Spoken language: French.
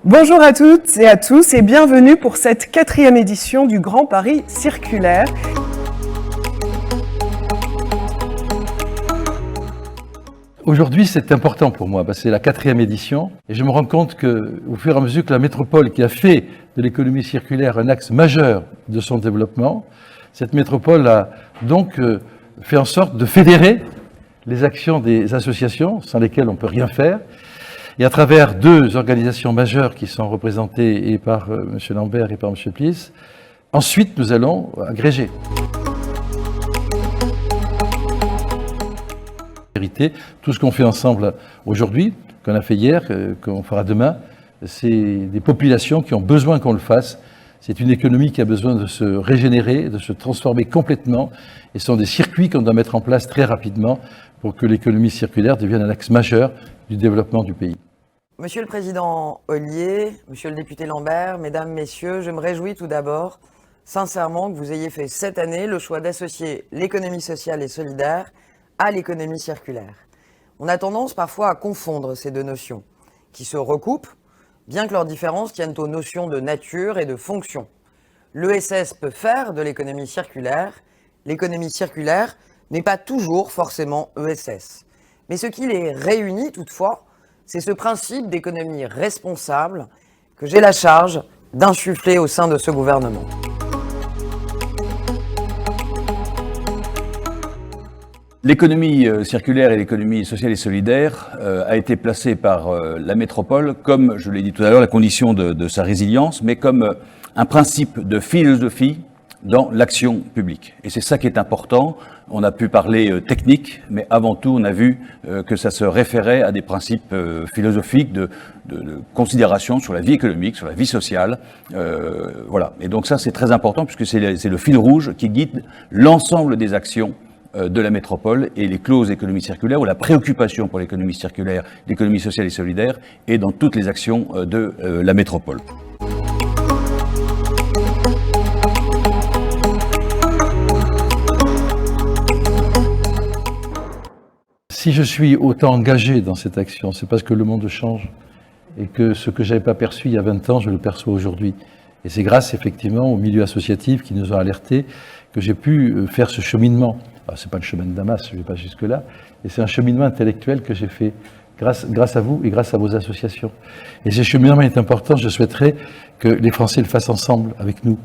Bonjour à toutes et à tous et bienvenue pour cette 4e édition du Grand Paris Circulaire. Aujourd'hui, c'est important pour moi, parce que c'est la 4e édition, et je me rends compte qu'au fur et à mesure que la métropole, qui a fait de l'économie circulaire un axe majeur de son développement, cette métropole a donc fait en sorte de fédérer les actions des associations, sans lesquelles on ne peut rien faire, et à travers 2 organisations majeures qui sont représentées et par M. Lambert et par M. Plis, ensuite nous allons agréger. Tout ce qu'on fait ensemble aujourd'hui, qu'on a fait hier, qu'on fera demain, c'est des populations qui ont besoin qu'on le fasse. C'est une économie qui a besoin de se régénérer, de se transformer complètement. Et ce sont des circuits qu'on doit mettre en place très rapidement pour que l'économie circulaire devienne un axe majeur du développement du pays. Monsieur le Président Ollier, Monsieur le député Lambert, Mesdames, Messieurs, je me réjouis tout d'abord, sincèrement, que vous ayez fait cette année le choix d'associer l'économie sociale et solidaire à l'économie circulaire. On a tendance parfois à confondre ces 2 notions, qui se recoupent, bien que leurs différences tiennent aux notions de nature et de fonction. L'ESS peut faire de l'économie circulaire n'est pas toujours forcément ESS. Mais ce qui les réunit toutefois, c'est ce principe d'économie responsable que j'ai la charge d'insuffler au sein de ce gouvernement. L'économie circulaire et l'économie sociale et solidaire a été placée par la métropole comme, je l'ai dit tout à l'heure, la condition de sa résilience, mais comme un principe de philosophie dans l'action publique. Et c'est ça qui est important. On a pu parler technique, mais avant tout, on a vu que ça se référait à des principes philosophiques de considération sur la vie économique, sur la vie sociale. Voilà. Et donc ça, c'est très important puisque c'est le fil rouge qui guide l'ensemble des actions de la métropole, et les clauses économie circulaire ou la préoccupation pour l'économie circulaire, l'économie sociale et solidaire est dans toutes les actions de la métropole. Si je suis autant engagé dans cette action, c'est parce que le monde change et que ce que je n'avais pas perçu il y a 20 ans, je le perçois aujourd'hui. Et c'est grâce effectivement aux milieux associatifs qui nous ont alertés que j'ai pu faire ce cheminement. Alors, c'est pas le chemin de Damas, je ne vais pas jusque-là, et c'est un cheminement intellectuel que j'ai fait grâce à vous et grâce à vos associations. Et ce cheminement est important, je souhaiterais que les Français le fassent ensemble avec nous.